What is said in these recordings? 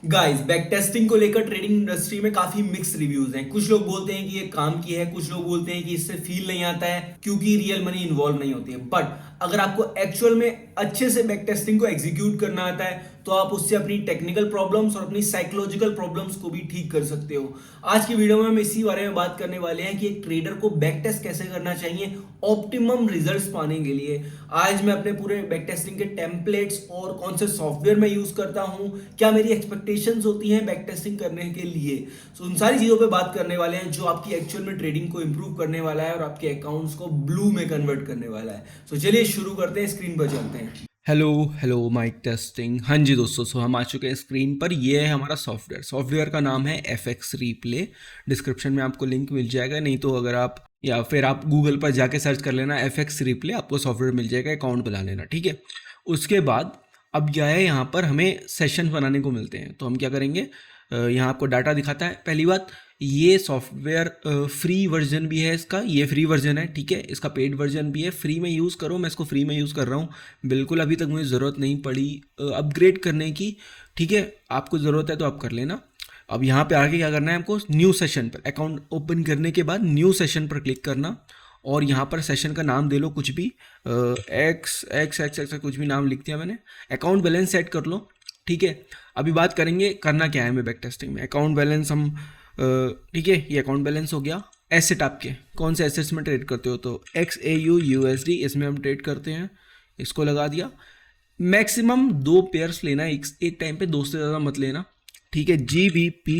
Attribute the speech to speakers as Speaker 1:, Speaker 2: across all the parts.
Speaker 1: Guys, back testing को लेकर trading industry में काफी मिक्स रिव्यूज हैं। कुछ लोग बोलते हैं कि ये काम की है, कुछ लोग बोलते हैं कि इससे फील नहीं आता है क्योंकि रियल मनी इन्वॉल्व नहीं होती है। बट अगर आपको एक्चुअल में अच्छे से बैक टेस्टिंग को एग्जीक्यूट करना आता है तो आप उससे अपनी टेक्निकल प्रॉब्लम्स और अपनी साइकोलॉजिकल प्रॉब्लम्स को भी ठीक कर सकते हो। आज की वीडियो में हम इसी बारे में बात करने वाले हैं कि एक ट्रेडर को बैक टेस्ट कैसे करना चाहिए ऑप्टिमम रिजल्ट्स पाने के लिए। आज मैं अपने पूरे बैक टेस्टिंग के टेम्पलेट्स और कौन से सॉफ्टवेयर मैं यूज करता हूं, क्या मेरी एक्सपेक्टेशंस होती हैं बैक टेस्टिंग करने के लिए, सो उन सारी चीजों पे बात करने वाले हैं जो आपकी एक्चुअल में ट्रेडिंग को इंप्रूव करने वाला है और आपके अकाउंट्स को ब्लू में कन्वर्ट करने वाला है। सो चलिए शुरू करते हैं, स्क्रीन पर चलते हैं।
Speaker 2: Hello hello mike testing. हाँ जी दोस्तों, सो हम आ चुके हैं स्क्रीन पर। ये है हमारा सॉफ्टवेयर का नाम है FX Replay। डिस्क्रिप्शन में आपको लिंक मिल जाएगा, नहीं तो अगर आप या फिर आप गूगल पर जाके सर्च कर लेना FX Replay, आपको सॉफ्टवेयर मिल जाएगा, अकाउंट बना लेना, ठीक है। उसके बाद अब क्या है, यहाँ पर हमें सेशन बनाने को मिलते हैं, तो हम क्या करेंगे, यहाँ आपको डाटा दिखाता है। पहली बात, ये सॉफ्टवेयर फ्री वर्जन भी है इसका, ये फ्री वर्जन है, ठीक है। इसका पेड वर्जन भी है, फ्री में यूज़ करो। मैं इसको फ्री में यूज़ कर रहा हूँ, बिल्कुल अभी तक मुझे ज़रूरत नहीं पड़ी अपग्रेड करने की, ठीक है। आपको ज़रूरत है तो आप कर लेना। अब यहाँ पे आगे क्या करना है, आपको न्यू सेशन पर, अकाउंट ओपन करने के बाद न्यू सेशन पर क्लिक करना और यहाँ पर सेशन का नाम दे लो कुछ भी, एक्स एक्स एक्स एक्स कुछ भी नाम लिख दिया मैंने। अकाउंट बैलेंस सेट कर लो, ठीक है। अभी बात करेंगे करना क्या है हमें बैक टेस्टिंग में। अकाउंट बैलेंस हम ठीक है, ये अकाउंट बैलेंस हो गया। एसेट आपके कौन से एसेट्स में ट्रेड करते हो, तो XAU USD इसमें हम ट्रेड करते हैं, इसको लगा दिया। मैक्सिमम 2 पेयर्स लेना है एक टाइम पे, 2 से ज़्यादा मत लेना, ठीक है। GBP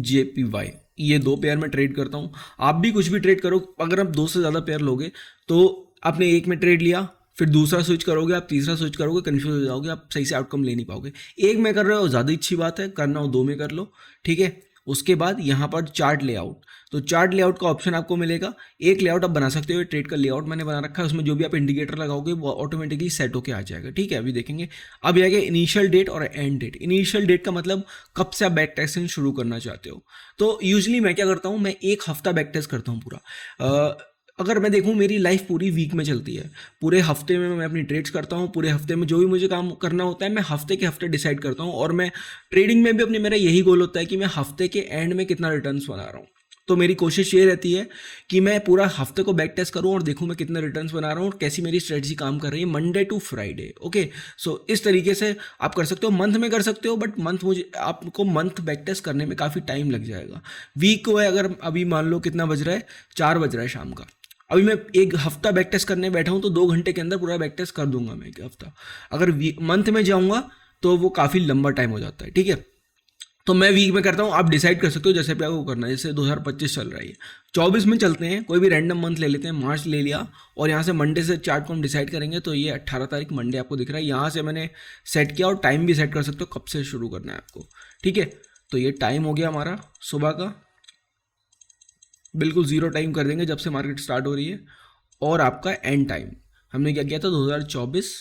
Speaker 2: JPY, ये 2 पेयर में ट्रेड करता हूँ। आप भी कुछ भी ट्रेड करो, अगर आप 2 से ज़्यादा पेयर लोगे तो आपने एक में ट्रेड लिया, फिर दूसरा स्विच करोगे, आप तीसरा स्विच करोगे, कंफ्यूज हो जाओगे, आप सही से आउटकम ले नहीं पाओगे। एक में कर रहे हो ज़्यादा अच्छी बात है, करना हो 2 में कर लो, ठीक है। उसके बाद यहाँ पर चार्ट लेआउट, तो चार्ट लेआउट का ऑप्शन आपको मिलेगा। एक लेआउट आप बना सकते हो, ट्रेड का लेआउट मैंने बना रखा है, उसमें जो भी आप इंडिकेटर लगाओगे वो ऑटोमेटिकली सेट होके आ जाएगा, ठीक है। अभी देखेंगे। अब यह इनिशियल डेट और एंड डेट। इनिशियल डेट का मतलब कब से आप बैक टेस्टिंग शुरू करना चाहते हो। तो यूजली मैं क्या करता हूँ, मैं 1 हफ्ता बैक टेस्ट करता हूँ पूरा। अगर मैं देखूँ, मेरी लाइफ पूरी वीक में चलती है, पूरे हफ्ते में मैं अपनी ट्रेड्स करता हूँ, पूरे हफ्ते में जो भी मुझे काम करना होता है मैं हफ्ते के हफ्ते डिसाइड करता हूँ। और मैं ट्रेडिंग में भी अपने, मेरा यही गोल होता है कि मैं हफ्ते के एंड में कितना रिटर्न्स बना रहा हूँ। तो मेरी कोशिश ये रहती है कि मैं पूरा हफ्ते को बैक टेस्ट करूँ और देखूँ मैं कितने रिटर्न्स बना रहा हूँ और कैसी मेरी स्ट्रेटजी काम कर रही है मंडे टू फ्राइडे, ओके। सो इस तरीके से आप कर सकते हो, मंथ में कर सकते हो, बट मंथ मुझे आपको मंथ बैक टेस्ट करने में काफ़ी टाइम लग जाएगा। वीक को है, अगर अभी मान लो कितना बज रहा है, 4 बज रहा है शाम का, अभी मैं 1 हफ्ता बैक टेस्ट करने बैठा हूँ तो 2 घंटे के अंदर पूरा बैक टेस्ट कर दूंगा मैं 1 हफ्ता। अगर मंथ में जाऊँगा तो वो काफ़ी लंबा टाइम हो जाता है, ठीक है। तो मैं वीक में करता हूँ, आप डिसाइड कर सकते हो जैसे भी आपको करना है। जैसे 2025 चल रहा है, 24 में चलते हैं, कोई भी रैंडम मंथ ले लेते हैं, मार्च ले लिया, और यहाँ से मंडे से चार्ट को हम डिसाइड करेंगे। तो ये 18 तारीख मंडे आपको दिख रहा है, यहाँ से मैंने सेट किया और टाइम भी सेट कर सकते हो कब से शुरू करना है आपको, ठीक है। तो ये टाइम हो गया हमारा सुबह का, बिल्कुल 0 टाइम कर देंगे जब से मार्केट स्टार्ट हो रही है। और आपका एंड टाइम हमने क्या किया था, 2024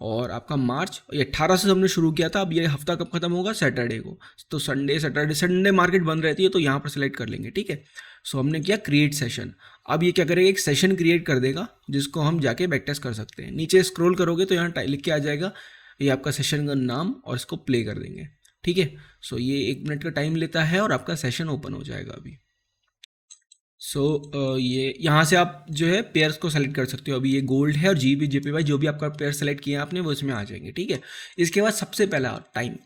Speaker 2: और आपका मार्च, ये 18 से हमने शुरू किया था। अब ये हफ्ता कब खत्म होगा, सैटरडे को। तो संडे मार्केट बंद रहती है, तो यहाँ पर सेलेक्ट कर लेंगे, ठीक है। सो हमने किया क्रिएट सेशन। अब ये क्या करेगा, एक सेशन क्रिएट कर देगा जिसको हम जाके बैक टेस्ट कर सकते हैं। नीचे स्क्रॉल करोगे तो यहाँ लिख के आ जाएगा ये आपका सेशन का नाम, और इसको प्ले कर देंगे, ठीक है। सो ये 1 मिनट का टाइम लेता है और आपका सेशन ओपन हो जाएगा अभी। ये यहाँ से आप जो है पेयर्स को सेलेक्ट कर सकते हो। अभी ये गोल्ड है और JPY जो भी आपका पेयर सेलेक्ट किया आपने वो इसमें आ जाएंगे, ठीक है। इसके बाद सबसे पहला टाइम,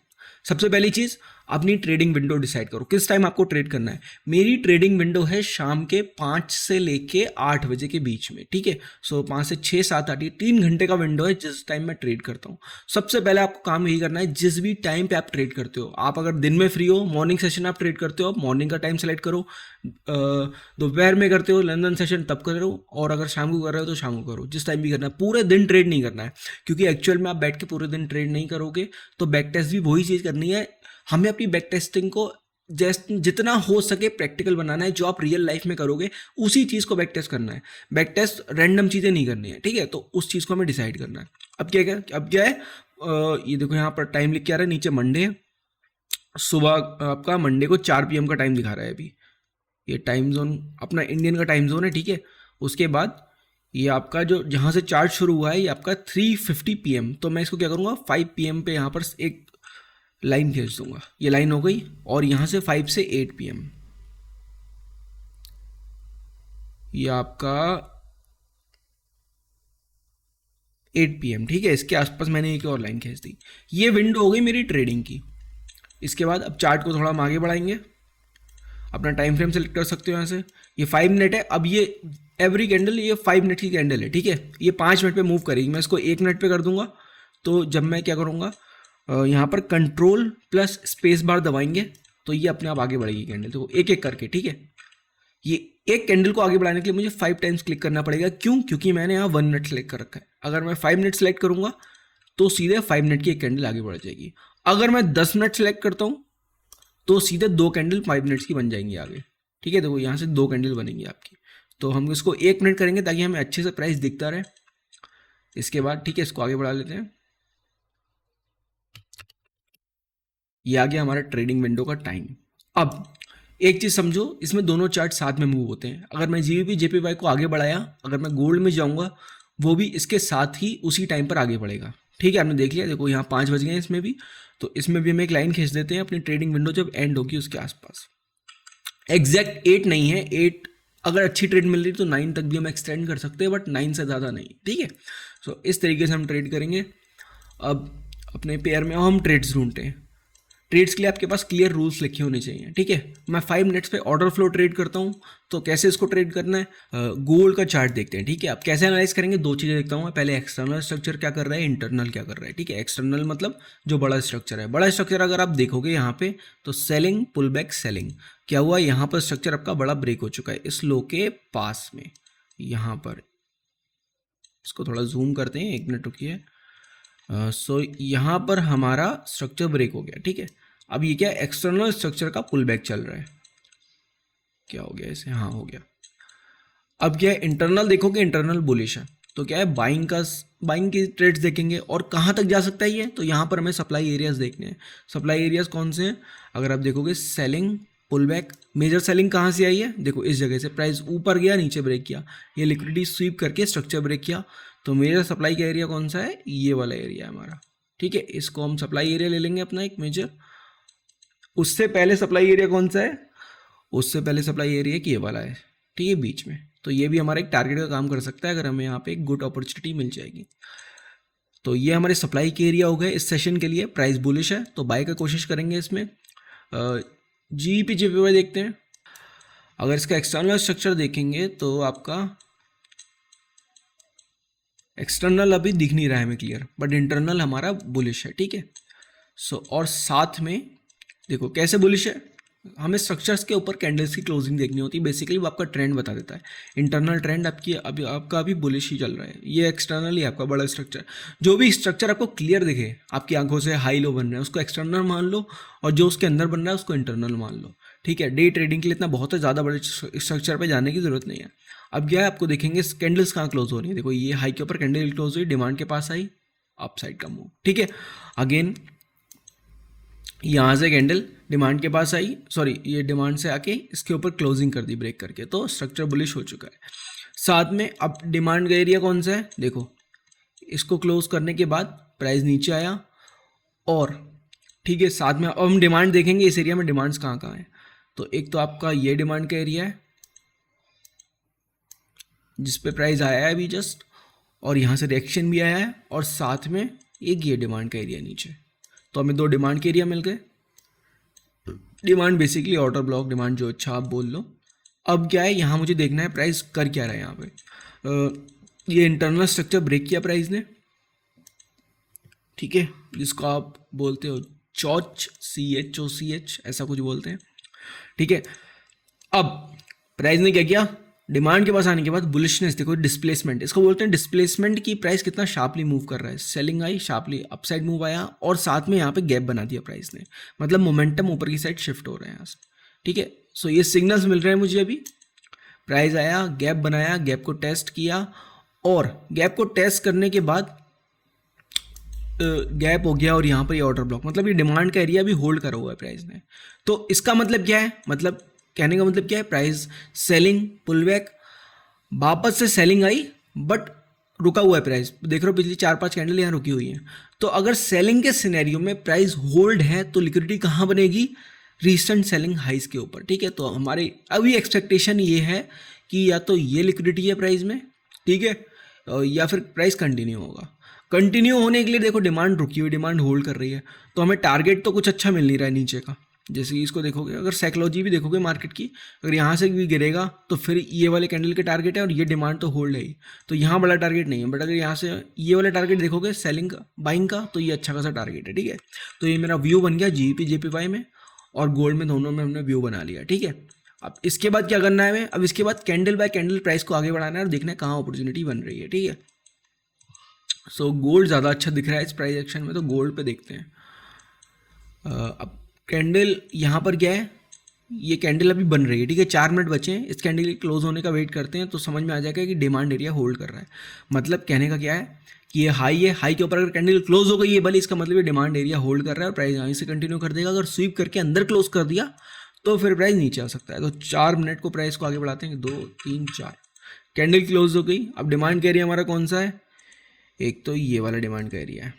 Speaker 2: सबसे पहली चीज़, अपनी ट्रेडिंग विंडो डिसाइड करो किस टाइम आपको ट्रेड करना है। मेरी ट्रेडिंग विंडो है शाम के 5 से लेके 8 बजे के बीच में, ठीक है। सो 5 से 6 7 8 ये 3 घंटे का विंडो है जिस टाइम मैं ट्रेड करता हूँ। सबसे पहले आपको काम यही करना है, जिस भी टाइम पे आप ट्रेड करते हो, आप अगर दिन में फ्री हो, मॉर्निंग सेशन आप ट्रेड करते हो, आप मॉर्निंग का टाइम सेलेक्ट करो। दोपहर में करते हो लंदन सेशन तब करो, और अगर शाम को कर रहे हो तो शाम को करो, जिस टाइम भी करना है। पूरे दिन ट्रेड नहीं करना है, क्योंकि एक्चुअल में आप बैठ के पूरे दिन ट्रेड नहीं करोगे। तो बैक टेस्ट भी वही चीज़ करनी है, हमें अपनी बैक टेस्टिंग को जितना हो सके प्रैक्टिकल बनाना है। जो आप रियल लाइफ में करोगे उसी चीज़ को बैक टेस्ट करना है, बैक टेस्ट रैंडम चीज़ें नहीं करनी है, ठीक है। तो उस चीज़ को हमें डिसाइड करना है। अब क्या है, ये देखो यहाँ पर टाइम लिख के आ रहा है नीचे, मंडे सुबह, आपका मंडे को 4 PM का टाइम दिखा रहा है अभी। ये टाइम जोन अपना इंडियन का टाइम जोन है, ठीक है। उसके बाद ये आपका जो जहाँ से चार्ट शुरू हुआ है ये आपका 3:50 PM। तो मैं इसको क्या करूँगा, 5 PM पे यहाँ पर एक लाइन खींच दूंगा, ये लाइन हो गई, और यहाँ से 5 से 8 PM, ये आपका 8 PM, ठीक है। इसके आसपास मैंने एक और लाइन खींच दी। ये विंडो हो गई मेरी ट्रेडिंग की। इसके बाद अब चार्ट को थोड़ा हम आगे बढ़ाएंगे, अपना टाइम फ्रेम सेलेक्ट कर सकते हो यहाँ से। ये 5 मिनट है। अब ये एवरी कैंडल, ये 5 मिनट की कैंडल है, ठीक है। ये 5 मिनट पे मूव करेगी। मैं इसको 1 मिनट पे कर दूंगा। तो जब मैं क्या करूँगा, यहाँ पर कंट्रोल प्लस स्पेस बार दबाएंगे तो ये अपने आप आगे बढ़ेगी कैंडल। तो एक एक करके, ठीक है। ये एक कैंडल को आगे बढ़ाने के लिए मुझे 5 टाइम्स क्लिक करना पड़ेगा। क्यों? क्योंकि मैंने यहाँ 1 मिनट सेलेक्ट कर रखा है। अगर मैं 5 मिनट सेलेक्ट करूँगा तो सीधे 5 मिनट की एक कैंडल आगे बढ़ जाएगी। अगर मैं 10 मिनट सेलेक्ट करता हूँ तो सीधे 2 कैंडल 5 मिनट्स की बन जाएंगी आगे, ठीक है। देखो यहाँ से 2 कैंडल बनेंगी आपकी। तो हम इसको 1 मिनट करेंगे ताकि हमें अच्छे से प्राइस दिखता रहे। इसके बाद ठीक है, इसको आगे बढ़ा लेते हैं। ये आ गया हमारा ट्रेडिंग विंडो का टाइम। अब एक चीज़ समझो, इसमें दोनों चार्ट साथ में मूव होते हैं। अगर मैं जीबीपी जेपीवाई को आगे बढ़ाया, अगर मैं गोल्ड में जाऊंगा, वो भी इसके साथ ही उसी टाइम पर आगे बढ़ेगा, ठीक है। आपने देख लिया, देखो यहाँ 5 बज गए हैं इसमें भी। तो इसमें भी हम एक लाइन खींच देते हैं अपनी ट्रेडिंग विंडो जब एंड होगी उसके आसपास। एग्जैक्ट 8 नहीं है, 8 अगर अच्छी ट्रेड मिल रही तो 9 तक भी हम एक्सटेंड कर सकते हैं, बट 9 से ज़्यादा नहीं, ठीक है। सो इस तरीके से हम ट्रेड करेंगे। अब अपने पेयर में हम ट्रेड्स ढूंढते हैं। ट्रेड्स के लिए आपके पास क्लियर रूल्स लिखे होने चाहिए, ठीक है। मैं 5 मिनट्स पे ऑर्डर फ्लो ट्रेड करता हूँ। तो कैसे इसको ट्रेड करना है, गोल्ड का चार्ट देखते हैं, ठीक है। आप कैसे एनालाइज करेंगे, 2 चीज़ें देखता हूँ मैं। पहले एक्सटर्नल स्ट्रक्चर क्या कर रहा है, इंटरनल क्या कर रहा है, ठीक है। एक्सटर्नल मतलब जो बड़ा स्ट्रक्चर है। बड़ा स्ट्रक्चर अगर आप देखोगे यहाँ पे तो सेलिंग, पुल बैक, सेलिंग। क्या हुआ, यहाँ पर स्ट्रक्चर आपका बड़ा ब्रेक हो चुका है इस लो के पास में। यहाँ पर इसको थोड़ा जूम करते हैं, 1 मिनट रुकिए। सो यहाँ पर हमारा स्ट्रक्चर ब्रेक हो गया, ठीक है। अब ये क्या, एक्सटर्नल स्ट्रक्चर का पुल बैक चल रहा है। क्या हो गया इसे, हाँ हो गया। अब क्या है, इंटरनल देखोगे, इंटरनल बुलिश है। तो क्या है, बाइंग की ट्रेड्स देखेंगे। और कहाँ तक जा सकता है ये, तो यहाँ पर हमें सप्लाई एरियाज देखने हैं। सप्लाई एरियाज कौन से हैं, अगर आप देखोगे, selling, pull back. Major selling कहाँ से आई है, देखो इस जगह से। प्राइस ऊपर गया, नीचे ब्रेक किया, ये लिक्विडिटी स्वीप करके स्ट्रक्चर ब्रेक किया। तो मेजर सप्लाई का एरिया कौन सा है, ये वाला एरिया है हमारा, ठीक है। इसको हम सप्लाई एरिया ले लेंगे अपना एक मेजर। उससे पहले सप्लाई एरिया कौन सा है, उससे पहले सप्लाई एरिया ये वाला है, ठीक है, बीच में। तो ये भी हमारा एक टारगेट का काम कर सकता है अगर हमें यहाँ पे एक गुड अपॉर्चुनिटी मिल जाएगी। तो ये हमारे सप्लाई के एरिया हो गए इस सेशन के लिए। प्राइस बुलिश है तो बाय का कोशिश करेंगे इसमें। जीपी जेपीवाई देखते हैं। अगर इसका एक्सटर्नल स्ट्रक्चर देखेंगे तो आपका एक्सटर्नल अभी दिख नहीं रहा है हमें क्लियर, बट इंटरनल हमारा बुलिश है, ठीक है। सो और साथ में देखो कैसे बुलिश है, हमें स्ट्रक्चर्स के ऊपर कैंडल्स की क्लोजिंग देखनी होती है। बेसिकली वो आपका ट्रेंड बता देता है। इंटरनल ट्रेंड आपका अभी बुलिश ही चल रहा है। ये एक्सटर्नल ही आपका बड़ा स्ट्रक्चर। जो भी स्ट्रक्चर आपको क्लियर दिखे, आपकी आंखों से हाई लो बन रहा है, उसको एक्सटर्नल मान लो, और जो उसके अंदर बन रहा है उसको इंटरनल मान लो, ठीक है। डे ट्रेडिंग के लिए इतना बहुत ज़्यादा बड़े स्ट्रक्चर पर जाने की जरूरत नहीं है। अब क्या है, आपको देखेंगे कैंडल्स कहाँ क्लोज हो रही है। देखो ये हाई के ऊपर कैंडल क्लोज हुई, डिमांड के पास आई, अप साइड का मूव, ठीक है। अगेन यहाँ से कैंडल डिमांड के पास आई, सॉरी ये डिमांड से आके इसके ऊपर क्लोजिंग कर दी ब्रेक करके, तो स्ट्रक्चर बुलिश हो चुका है। साथ में अब डिमांड का एरिया कौन सा है, देखो इसको क्लोज करने के बाद प्राइस नीचे आया, और ठीक है साथ में अब हम डिमांड देखेंगे इस एरिया में डिमांड्स कहाँ कहाँ है। तो एक तो आपका ये डिमांड का एरिया है जिस पे प्राइस आया है अभी जस्ट, और यहाँ से रिएक्शन भी आया है, और साथ में एक ये डिमांड का एरिया नीचे। तो हमें 2 डिमांड के एरिया मिल गए। Demand basically order block demand, जो अच्छा आप बोल लो। अब क्या है, यहाँ मुझे देखना है प्राइस कर क्या रहा है यहाँ पे। ये इंटरनल स्ट्रक्चर ब्रेक किया प्राइस ने, ठीक है, जिसको आप बोलते हो CHOCH ऐसा कुछ बोलते हैं, ठीक है। अब प्राइस ने क्या किया, डिमांड के पास आने के बाद बुलिशनेस देखो, डिस्प्लेसमेंट इसको बोलते हैं। डिस्प्लेसमेंट की प्राइस कितना शार्पली मूव कर रहा है। सेलिंग आई, शार्पली अपसाइड मूव आया, और साथ में यहाँ पे गैप बना दिया प्राइस ने, मतलब मोमेंटम ऊपर की साइड शिफ्ट हो रहे हैं यहाँ से, ठीक है। सो ये सिग्नल्स मिल रहे हैं मुझे अभी। प्राइस आया, गैप बनाया, गैप को टेस्ट किया, और गैप को टेस्ट करने के बाद गैप हो गया, और यहाँ पर ये ऑर्डर ब्लॉक, मतलब ये डिमांड का एरिया भी होल्ड करा हुआ है प्राइस ने। तो इसका मतलब क्या है, मतलब कहने का मतलब क्या है, प्राइस सेलिंग, पुल बैक, वापस से सेलिंग आई, बट रुका हुआ है प्राइस, देख रहे हो पिछली 4-5 कैंडल यहाँ रुकी हुई हैं। तो अगर सेलिंग के सिनेरियो में प्राइस होल्ड है तो लिक्विडिटी कहाँ बनेगी, रीसेंट सेलिंग हाइस के ऊपर, ठीक है। तो हमारी अभी एक्सपेक्टेशन ये है कि या तो ये लिक्विडिटी है प्राइस में, ठीक है, या फिर प्राइस कंटिन्यू होगा। कंटिन्यू होने के लिए देखो डिमांड रुकी हुई, डिमांड होल्ड कर रही है, तो हमें टारगेट तो कुछ अच्छा मिल नहीं रहा है नीचे का। जैसे कि इसको देखोगे, अगर साइकोलॉजी भी देखोगे मार्केट की, अगर यहाँ से भी गिरेगा तो फिर ये वाले कैंडल के टारगेट है और ये डिमांड तो होल्ड है ही, तो यहाँ बड़ा टारगेट नहीं है। बट अगर यहाँ से ये वाला टारगेट देखोगे सेलिंग का, बाइंग का, तो ये अच्छा खासा टारगेट है, ठीक है। तो ये मेरा व्यू बन गया जीईपी जेपीवाई में और गोल्ड में, दोनों में हमने व्यू बना लिया, ठीक है। अब इसके बाद क्या करना है हमें, अब इसके बाद कैंडल बाय कैंडल प्राइस को आगे बढ़ाना है और देखना है कहाँ अपॉर्चुनिटी बन रही है, ठीक है। सो गोल्ड ज़्यादा अच्छा दिख रहा है इस प्राइस एक्शन में, तो गोल्ड पे देखते हैं। अब कैंडल यहाँ पर क्या है, ये कैंडल अभी बन रही है, ठीक है। 4 मिनट बचे हैं, इस कैंडल के क्लोज होने का वेट करते हैं तो समझ में आ जाएगा कि डिमांड एरिया होल्ड कर रहा है। मतलब कहने का क्या है कि ये हाई है, हाई के ऊपर अगर कैंडल क्लोज हो गई है भले, इसका मतलब ये डिमांड एरिया होल्ड कर रहा है और प्राइस यहीं से कंटिन्यू कर देगा। अगर स्वीप करके अंदर क्लोज कर दिया तो फिर प्राइस नीचे आ सकता है। तो 4 मिनट को प्राइस को आगे बढ़ाते हैं, 2 3 4, कैंडल क्लोज हो गई। अब डिमांड का एरिया हमारा कौन सा है, एक तो ये वाला डिमांड का एरिया है,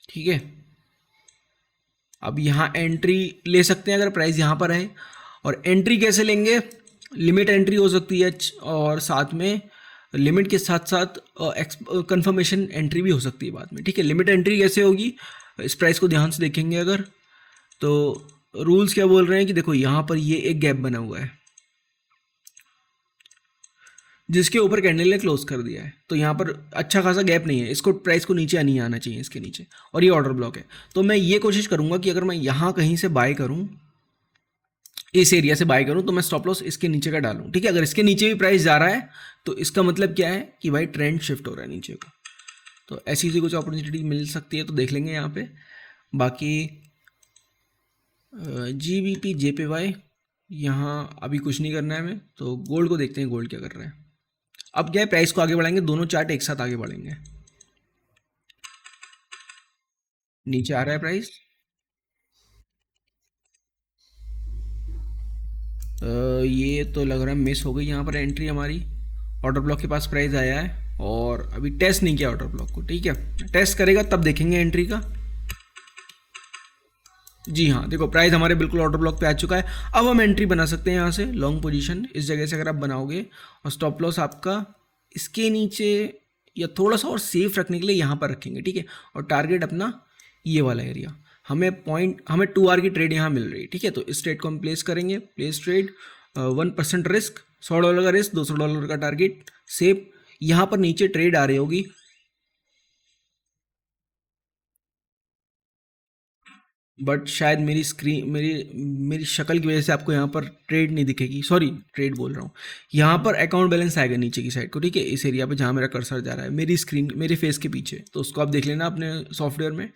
Speaker 2: ठीक है। अब यहाँ एंट्री ले सकते हैं अगर प्राइस यहाँ पर है, और एंट्री कैसे लेंगे, लिमिट एंट्री हो सकती है और साथ में लिमिट के साथ साथ कंफर्मेशन एंट्री भी हो सकती है बाद में, ठीक है। लिमिट एंट्री कैसे होगी, इस प्राइस को ध्यान से देखेंगे अगर, तो रूल्स क्या बोल रहे हैं कि देखो यहाँ पर ये एक गैप बना हुआ है जिसके ऊपर कैंडल ने क्लोज कर दिया है, तो यहाँ पर अच्छा खासा गैप नहीं है, इसको प्राइस को नीचे नहीं आना चाहिए इसके नीचे, और ये ऑर्डर ब्लॉक है। तो मैं ये कोशिश करूंगा कि अगर मैं यहाँ कहीं से बाय करूँ, इस एरिया से बाय करूँ, तो मैं स्टॉप लॉस इसके नीचे का डालूँ, ठीक है। अगर इसके नीचे भी प्राइस जा रहा है तो इसका मतलब क्या है कि भाई ट्रेंड शिफ्ट हो रहा है नीचे का, तो ऐसी सी कुछ अपॉर्चुनिटी मिल सकती है, तो देख लेंगे यहाँ पे। बाकी जीबीपी जेपीवाई यहाँ अभी कुछ नहीं करना है हमें, तो गोल्ड को देखते हैं गोल्ड क्या कर रहा है। अब क्या है, प्राइस को आगे बढ़ाएंगे, दोनों चार्ट एक साथ आगे बढ़ेंगे। नीचे आ रहा है प्राइस, ये तो लग रहा है मिस हो गई यहाँ पर एंट्री हमारी। ऑर्डर ब्लॉक के पास प्राइस आया है और अभी टेस्ट नहीं किया ऑर्डर ब्लॉक को, ठीक है। टेस्ट करेगा तब देखेंगे एंट्री का। जी हाँ, देखो प्राइस हमारे बिल्कुल ऑर्डर ब्लॉक पे आ चुका है। अब हम एंट्री बना सकते हैं यहाँ से, लॉन्ग पोजीशन इस जगह से अगर आप बनाओगे, और स्टॉप लॉस आपका इसके नीचे या थोड़ा सा और सेफ रखने के लिए यहाँ पर रखेंगे, ठीक है। और टारगेट अपना ये वाला एरिया, हमें 2 आवर की ट्रेड यहाँ मिल रही है, ठीक है। तो इस ट्रेड को हम प्लेस करेंगे, प्लेस ट्रेड 1% रिस्क, $100 का रिस्क, $200 का टारगेट, सेफ। यहाँ पर नीचे ट्रेड आ रही होगी, बट शायद मेरी स्क्रीन मेरी शक्ल की वजह से आपको यहाँ पर ट्रेड नहीं दिखेगी, सॉरी ट्रेड बोल रहा हूँ, यहाँ पर अकाउंट बैलेंस आएगा नीचे की साइड को, ठीक है। इस एरिया पे जहाँ मेरा कर्सर जा रहा है, मेरी स्क्रीन मेरे फेस के पीछे, तो उसको आप देख लेना अपने सॉफ्टवेयर में।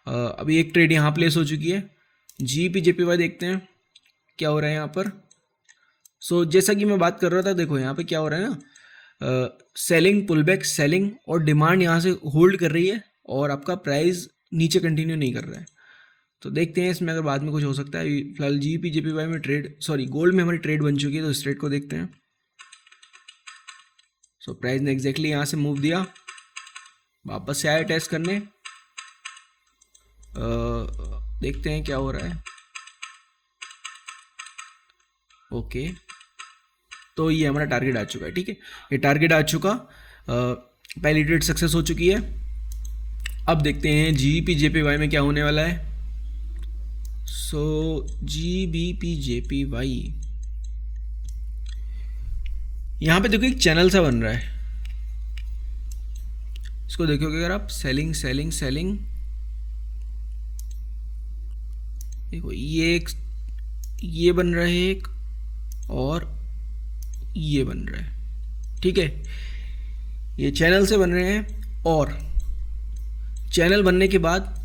Speaker 2: अभी एक ट्रेड यहाँ प्लेस हो चुकी है। जीपी जेपीवाई देखते हैं क्या हो रहा है यहाँ पर। सो जैसा कि मैं बात कर रहा था, देखो यहाँ पे क्या हो रहा है ना, सेलिंग, पुलबैक, सेलिंग, और डिमांड यहाँ से होल्ड कर रही है और आपका प्राइस नीचे कंटिन्यू नहीं कर रहा है। तो देखते हैं इसमें अगर बाद में कुछ हो सकता है। फिलहाल जीपी जेपीवाई में गोल्ड में हमारी ट्रेड बन चुकी है, तो इस ट्रेड को देखते हैं। सो प्राइस ने एग्जैक्टली यहाँ से मूव दिया, वापस से आया टेस्ट करने। देखते हैं क्या हो रहा है। ओके, तो ये हमारा टारगेट आ चुका है, ठीक है। ये टारगेट आ चुका, पहली ट्रेड सक्सेस हो चुकी है। अब देखते हैं जीपी जेपीवाई में क्या होने वाला है। सो जीबीपी जेपीवाई, यहाँ पे देखो एक चैनल सा बन रहा है, इसको देखोगे अगर आप, सेलिंग सेलिंग सेलिंग, देखो ये बन रहा है एक, और ये बन रहा है, ठीक है। ये चैनल से बन रहे हैं, और चैनल बनने के बाद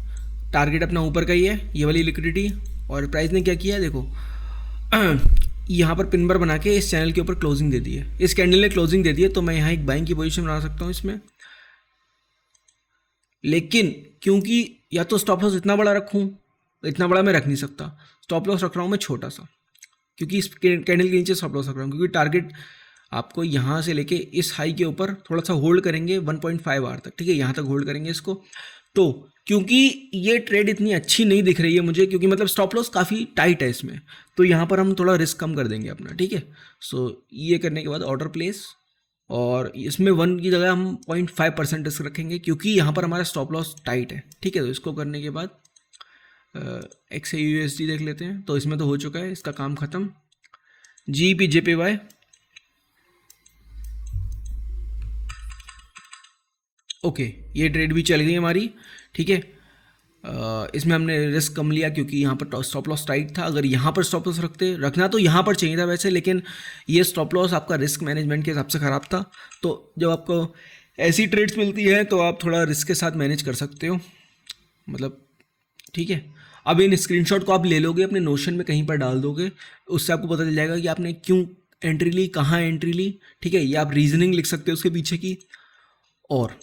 Speaker 2: टारगेट अपना ऊपर का ही है, ये वाली लिक्विडिटी। और प्राइस ने क्या किया, देखो यहाँ पर पिन बार बना के इस चैनल के ऊपर क्लोजिंग दे दी है, इस कैंडल ने क्लोजिंग दे दी है, तो मैं यहाँ एक बाइंग की पोजीशन बना सकता हूँ इसमें। लेकिन क्योंकि या तो स्टॉप लॉस इतना बड़ा रखूँ, इतना बड़ा मैं रख नहीं सकता, स्टॉप लॉस रख रहा हूँ मैं छोटा सा, क्योंकि इस कैंडल के नीचे स्टॉप लॉस रख रहा हूँ, क्योंकि टारगेट आपको यहाँ से लेके इस हाई के ऊपर थोड़ा सा होल्ड करेंगे 1.5 आवर तक, ठीक है, यहाँ तक होल्ड करेंगे इसको। तो क्योंकि ये ट्रेड इतनी अच्छी नहीं दिख रही है मुझे, क्योंकि मतलब स्टॉप लॉस काफ़ी टाइट है इसमें, तो यहाँ पर हम थोड़ा रिस्क कम कर देंगे अपना, ठीक है। सो ये करने के बाद ऑर्डर प्लेस, और इसमें 1 की जगह हम 0.5% रिस्क रखेंगे, क्योंकि यहाँ पर हमारा स्टॉप लॉस टाइट है, ठीक है। तो इसको करने के बाद एक्स यूएसडी देख लेते हैं। तो इसमें तो हो चुका है इसका काम ख़त्म। जीपी जेपीवाई, ओके, ये ट्रेड भी चल गई हमारी, ठीक है। इसमें हमने रिस्क कम लिया क्योंकि यहाँ पर स्टॉप लॉस टाइट था। अगर यहाँ पर स्टॉप लॉस रखना तो यहाँ पर चाहिए था वैसे, लेकिन ये स्टॉप लॉस आपका रिस्क मैनेजमेंट के हिसाब से ख़राब था। तो जब आपको ऐसी ट्रेड्स मिलती है तो आप थोड़ा रिस्क के साथ मैनेज कर सकते हो, मतलब, ठीक है। अब इन स्क्रीनशॉट को आप ले लोगे, अपने नोशन में कहीं पर डाल दोगे, उससे आपको पता चल जाएगा कि आपने क्यों एंट्री ली, कहाँ एंट्री ली, ठीक है। ये आप रीजनिंग लिख सकते हो उसके पीछे की। और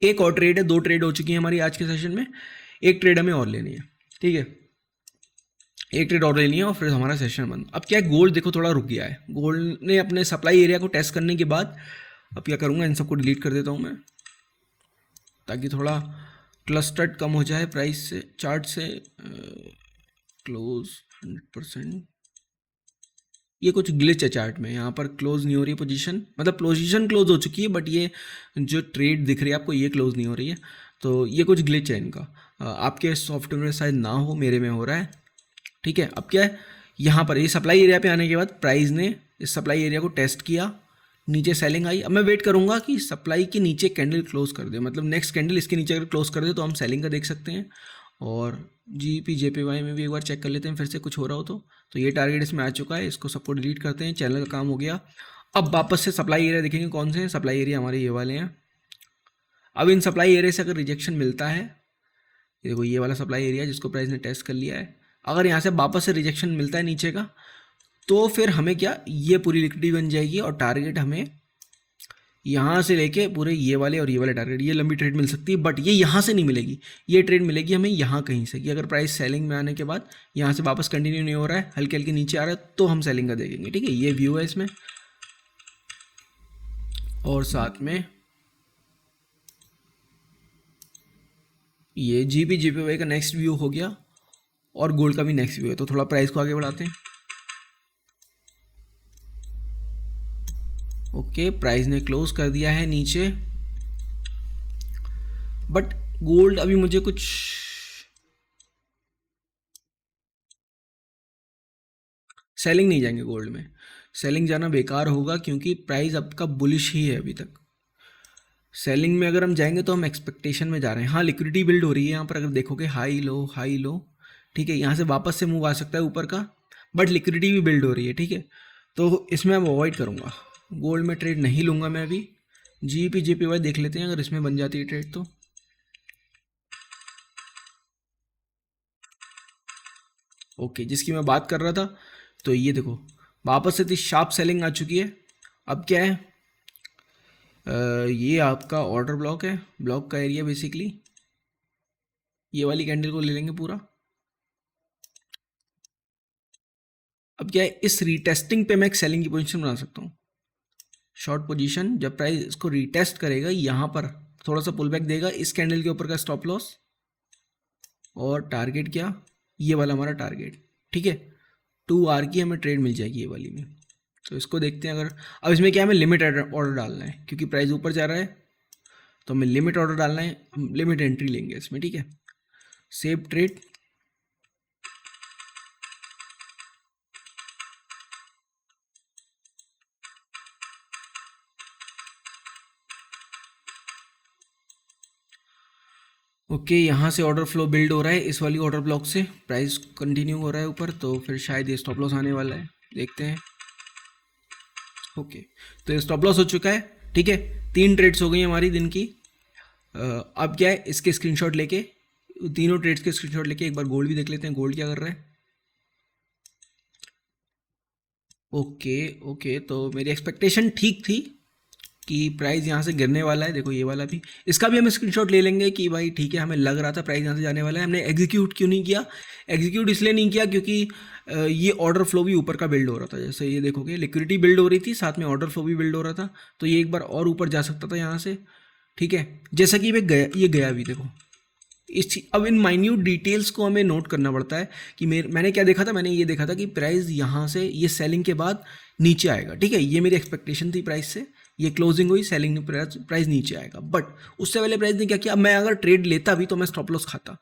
Speaker 2: एक और ट्रेड है, 2 ट्रेड हो चुकी है हमारी आज के सेशन में, एक ट्रेड हमें और लेनी है, ठीक है, एक ट्रेड और लेनी है और फिर हमारा सेशन बंद। अब क्या है, गोल्ड देखो थोड़ा रुक गया है, गोल्ड ने अपने सप्लाई एरिया को टेस्ट करने के बाद, अब क्या करूँगा, इन सबको डिलीट कर देता हूँ मैं, ताकि थोड़ा क्लस्टर्ड कम हो जाए प्राइस से, चार्ट से। क्लोज 100%, ये कुछ ग्लिच है चार्ट में, यहाँ पर क्लोज नहीं हो रही है पोजीशन, मतलब पोजीशन क्लोज हो चुकी है, बट ये जो ट्रेड दिख रही है आपको ये क्लोज नहीं हो रही है, तो ये कुछ ग्लिच है इनका। आपके सॉफ्टवेयर में शायद ना हो, मेरे में हो रहा है, ठीक है। अब क्या है, यहाँ पर ये सप्लाई एरिया पे आने के बाद प्राइस ने इस सप्लाई एरिया को टेस्ट किया, नीचे सेलिंग आई। अब मैं वेट करूँगा कि सप्लाई के नीचे कैंडल क्लोज कर दे, मतलब नेक्स्ट कैंडल इसके नीचे अगर क्लोज कर दे तो हम सेलिंग का देख सकते हैं। और जीपी जेपीवाई में भी एक बार चेक कर लेते हैं फिर से कुछ हो रहा हो तो ये टारगेट इसमें आ चुका है, इसको सबको डिलीट करते हैं, चैनल का काम हो गया। अब वापस से सप्लाई एरिया देखेंगे कौन से हैं, सप्लाई एरिया हमारे ये वाले हैं। अब इन सप्लाई एरिया से अगर रिजेक्शन मिलता है, ये देखो ये वाला सप्लाई एरिया जिसको प्राइस ने टेस्ट कर लिया है, अगर यहाँ से वापस से रिजेक्शन मिलता है नीचे का, तो फिर हमें क्या, ये पूरी लिक्विडिटी बन जाएगी और टारगेट हमें यहाँ से लेके पूरे ये वाले और ये वाले टारगेट, ये लंबी ट्रेड मिल सकती है, बट ये यहाँ से नहीं मिलेगी, ये ट्रेड मिलेगी हमें यहाँ कहीं से, कि अगर प्राइस सेलिंग में आने के बाद यहाँ से वापस कंटिन्यू नहीं हो रहा है, हल्के हल्के नीचे आ रहा है, तो हम सेलिंग का देखेंगे, ठीक है। ये व्यू है इसमें, और साथ में ये जीपी जीपीवाई का नेक्स्ट व्यू हो गया, और गोल्ड का भी नेक्स्ट व्यू है। तो थोड़ा प्राइस को आगे बढ़ाते हैं। ओके, प्राइस ने क्लोज कर दिया है नीचे, बट गोल्ड अभी मुझे कुछ सेलिंग नहीं जाएंगे गोल्ड में, सेलिंग जाना बेकार होगा क्योंकि प्राइस आपका बुलिश ही है अभी तक। सेलिंग में अगर हम जाएंगे तो हम एक्सपेक्टेशन में जा रहे हैं। हाँ, लिक्विडिटी बिल्ड हो रही है यहाँ पर, अगर देखोगे हाई लो, ठीक है, यहाँ से वापस से मूव आ सकता है ऊपर का, बट लिक्विडिटी भी बिल्ड हो रही है, ठीक है। तो इसमें मैं अवॉइड करूँगा, गोल्ड में ट्रेड नहीं लूँगा मैं अभी। जीपी जेपीवाई देख लेते हैं, अगर इसमें बन जाती है ट्रेड तो। ओके, जिसकी मैं बात कर रहा था, तो ये देखो वापस से इतनी शार्प सेलिंग आ चुकी है। अब क्या है, ये आपका ऑर्डर ब्लॉक है, ब्लॉक का एरिया बेसिकली ये वाली कैंडल को ले लेंगे पूरा। अब क्या है, इस रीटेस्टिंग पे मैं एक सेलिंग की पोजीशन बना सकता हूँ, शॉर्ट पोजीशन। जब प्राइस इसको रीटेस्ट करेगा, यहाँ पर थोड़ा सा पुल बैक देगा, इस कैंडल के ऊपर का स्टॉप लॉस, और टारगेट क्या, ये वाला हमारा टारगेट, ठीक है। 2 आवर की हमें ट्रेड मिल जाएगी ये वाली में। तो इसको देखते हैं। अगर अब इसमें क्या, हमें लिमिट ऑर्डर डालना है, क्योंकि प्राइस ऊपर जा रहा है, तो हमें लिमिट ऑर्डर डालना है, हम लिमिट एंट्री लेंगे इसमें, ठीक है। सेव ट्रेड, ओके, यहाँ से ऑर्डर फ्लो बिल्ड हो रहा है, इस वाली ऑर्डर ब्लॉक से प्राइस कंटिन्यू हो रहा है ऊपर, तो फिर शायद ये स्टॉप लॉस आने वाला है, देखते हैं। ओके, तो ये स्टॉप लॉस हो चुका है, ठीक है। 3 ट्रेड्स हो गई हमारी दिन की। अब क्या है, इसके स्क्रीनशॉट लेके, तीनों ट्रेड्स के स्क्रीनशॉट लेके एक बार गोल्ड भी देख लेते हैं, गोल्ड क्या कर रहा है। ओके, तो मेरी एक्सपेक्टेशन ठीक थी, कि प्राइस यहाँ से गिरने वाला है। देखो ये वाला भी, इसका भी हम स्क्रीनशॉट ले लेंगे कि भाई ठीक है, हमें लग रहा था प्राइस यहाँ से जाने वाला है। हमने एग्जीक्यूट क्यों नहीं किया? एग्जीक्यूट इसलिए नहीं किया क्योंकि ये ऑर्डर फ्लो भी ऊपर का बिल्ड हो रहा था। जैसे ये देखोगे लिक्विडिटी बिल्ड हो रही थी, साथ में ऑर्डर फ्लो भी बिल्ड हो रहा था, तो ये एक बार और ऊपर जा सकता था यहाँ से, ठीक है। जैसा कि ये गया भी, देखो अब इन माइन्यूट डिटेल्स को हमें नोट करना पड़ता है कि मैंने क्या देखा था, मैंने ये देखा था कि प्राइस यहाँ से ये सेलिंग के बाद नीचे आएगा, ठीक है। ये मेरी एक्सपेक्टेशन थी प्राइस से, ये क्लोजिंग हुई, सेलिंग प्राइस नीचे आएगा, बट उससे पहले प्राइस ने क्या किया, मैं अगर ट्रेड लेता भी तो मैं स्टॉप लॉस खाता।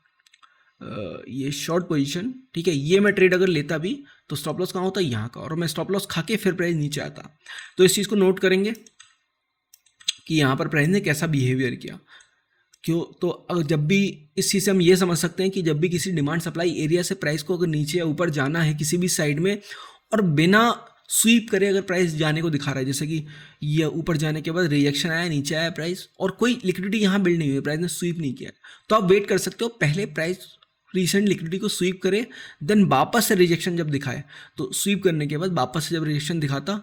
Speaker 2: ये शॉर्ट पोजीशन, ठीक है, ये मैं ट्रेड अगर लेता भी तो स्टॉप लॉस कहाँ होता है, यहाँ का, और मैं स्टॉप लॉस खा के फिर प्राइस नीचे आता। तो इस चीज़ को नोट करेंगे कि यहाँ पर प्राइस ने कैसा बिहेवियर किया। क्यों? तो जब भी इस चीज़ से हम ये समझ सकते हैं कि जब भी किसी डिमांड सप्लाई एरिया से प्राइस को अगर नीचे या ऊपर जाना है किसी भी साइड में, और बिना स्वीप करे अगर प्राइस जाने को दिखा रहा है, जैसे कि ये ऊपर जाने के बाद रिएक्शन आया, नीचे आया प्राइस, और कोई लिक्विडिटी यहाँ बिल्ड नहीं हुई, प्राइस ने स्वीप नहीं किया, तो आप वेट कर सकते हो पहले प्राइस रिसेंट लिक्विडिटी को स्वीप करे, देन वापस से रिजेक्शन जब दिखाए, तो स्वीप करने के बाद वापस से जब रिजेक्शन दिखाता,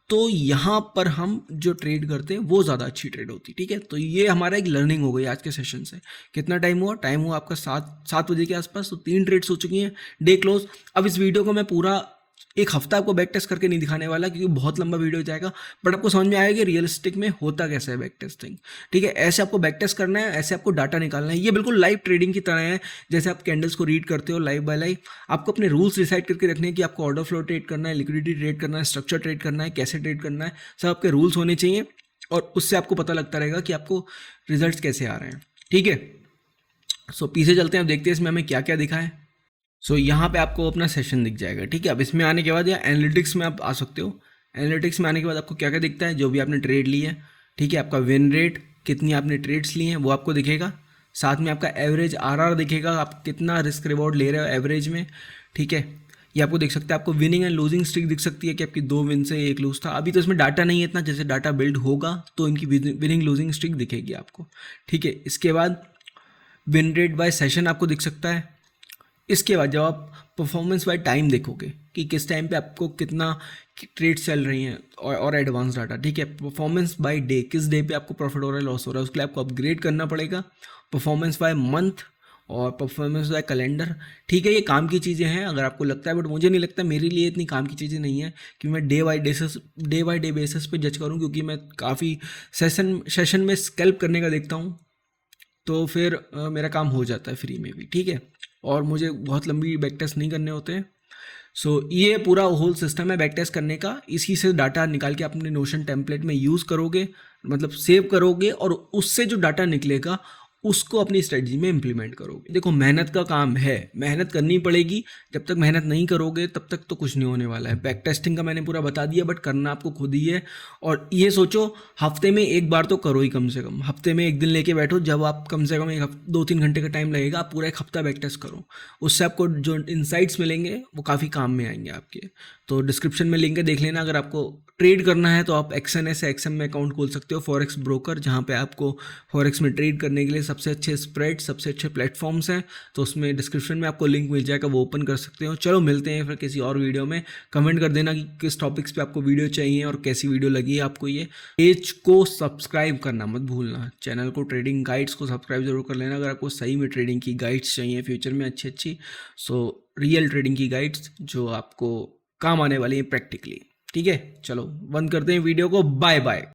Speaker 2: तो यहाँ पर हम जो ट्रेड करते हैं वो ज़्यादा अच्छी ट्रेड होती, ठीक है। तो ये हमारा एक लर्निंग हो गई आज के सेशन से। कितना टाइम हुआ? टाइम हुआ आपका 7 बजे के आसपास, तो 3 ट्रेड्स हो चुकी हैं, डे क्लोज। अब इस वीडियो को मैं पूरा एक हफ्ता आपको बैक टेस्ट करके नहीं दिखाने वाला क्योंकि बहुत लंबा वीडियो हो जाएगा, बट आपको समझ में आएगा कि रियलिस्टिक में होता कैसे है बैक टेस्टिंग, ठीक है। ऐसे आपको बैक टेस्ट करना है, ऐसे आपको डाटा निकालना है। ये बिल्कुल लाइव ट्रेडिंग की तरह है, जैसे आप कैंडल्स को रीड करते हो लाइव बाय लाइव। आपको अपने रूल्स डिसाइड करके रखने हैं कि आपको ऑर्डर फ्लो ट्रेड करना है, लिक्विडिटी ट्रेड करना है, स्ट्रक्चर ट्रेड करना है, कैसे ट्रेड करना है, सब आपके रूल्स होने चाहिए, और उससे आपको पता लगता रहेगा कि आपको रिजल्ट कैसे आ रहे हैं, ठीक है। सो पीछे चलते हैं, अब देखते हैं इसमें हमें क्या क्या दिखा है। सो यहाँ पे आपको अपना सेशन दिख जाएगा, ठीक है। अब इसमें आने के बाद या एनालिटिक्स में आप आ सकते हो। एनालिटिक्स में आने के बाद आपको क्या क्या दिखता है, जो भी आपने ट्रेड ली है, ठीक है, आपका विन रेट, कितनी आपने ट्रेड्स ली हैं वो आपको दिखेगा, साथ में आपका एवरेज आरआर दिखेगा, आप कितना रिस्क रिवॉर्ड ले रहे हो एवरेज में, ठीक है। ये आपको दिख सकता है, आपको विनिंग एंड लूजिंग स्ट्रिक दिख सकती है कि आपकी 2 विन से 1 लूज था। अभी तो इसमें डाटा नहीं है इतना, जैसे डाटा बिल्ड होगा तो इनकी विनिंग लूजिंग स्ट्रिक दिखेगी आपको, ठीक है। इसके बाद विन रेट बाय सेशन आपको दिख सकता है। इसके बाद जब आप परफॉर्मेंस बाय टाइम देखोगे कि किस टाइम पे आपको कितना ट्रेड चल रही हैं, और एडवांस डाटा, ठीक है। परफॉर्मेंस बाय डे, किस डे पे आपको प्रॉफिट हो रहा है, लॉस हो रहा है, उसके लिए आपको अपग्रेड करना पड़ेगा। परफॉर्मेंस बाय मंथ और परफॉर्मेंस बाय कैलेंडर, ठीक है। ये काम की चीज़ें हैं अगर आपको लगता है, बट मुझे नहीं लगता, मेरे लिए इतनी काम की चीज़ें नहीं है कि मैं डे बाय डे बेसिस पे जज करूँ, क्योंकि मैं काफ़ी सेशन में स्कैल्प करने का देखता हूँ, तो फिर मेरा काम हो जाता है फ्री में भी, ठीक है। और मुझे बहुत लंबी बैक टेस्ट नहीं करने होते हैं। सो ये पूरा होल सिस्टम है बैक टेस्ट करने का। इसी से डाटा निकाल के अपने नोशन टेम्पलेट में यूज़ करोगे, मतलब सेव करोगे, और उससे जो डाटा निकलेगा उसको अपनी स्ट्रेटजी में इम्प्लीमेंट करोगे। देखो मेहनत का काम है, मेहनत करनी पड़ेगी, जब तक मेहनत नहीं करोगे तब तक तो कुछ नहीं होने वाला है। बैक टेस्टिंग का मैंने पूरा बता दिया, बट करना आपको खुद ही है। और ये सोचो हफ्ते में एक बार तो करो ही, कम से कम हफ्ते में एक दिन लेके बैठो, जब आप कम से कम 2-3 घंटे का टाइम लगेगा, आप पूरा एक हफ्ता बैक टेस्ट करो। उससे आपको जो इंसाइट्स मिलेंगे वो काफ़ी काम में आएंगे आपके। तो डिस्क्रिप्शन में लिंक है, देख लेना। अगर आपको ट्रेड करना है तो आप एक्सएनएस एक्सएम में अकाउंट खोल सकते हो, फॉरेक्स ब्रोकर, जहाँ पे आपको फॉरेक्स में ट्रेड करने के लिए सबसे अच्छे स्प्रेड, सबसे अच्छे प्लेटफॉर्म्स हैं। तो उसमें डिस्क्रिप्शन में आपको लिंक मिल जाएगा, वो ओपन कर सकते हो। चलो मिलते हैं फिर किसी और वीडियो में। कमेंट कर देना कि किस टॉपिक्स पे आपको वीडियो चाहिए और कैसी वीडियो लगी है आपको। ये पेज को सब्सक्राइब करना मत भूलना, चैनल को, ट्रेडिंग गाइड्स को सब्सक्राइब जरूर कर लेना अगर आपको सही में ट्रेडिंग की गाइड्स चाहिए फ्यूचर में अच्छी। सो रियल ट्रेडिंग की गाइड्स जो आपको काम आने वाली है प्रैक्टिकली, ठीक है। चलो बंद करते हैं वीडियो को, बाय बाय।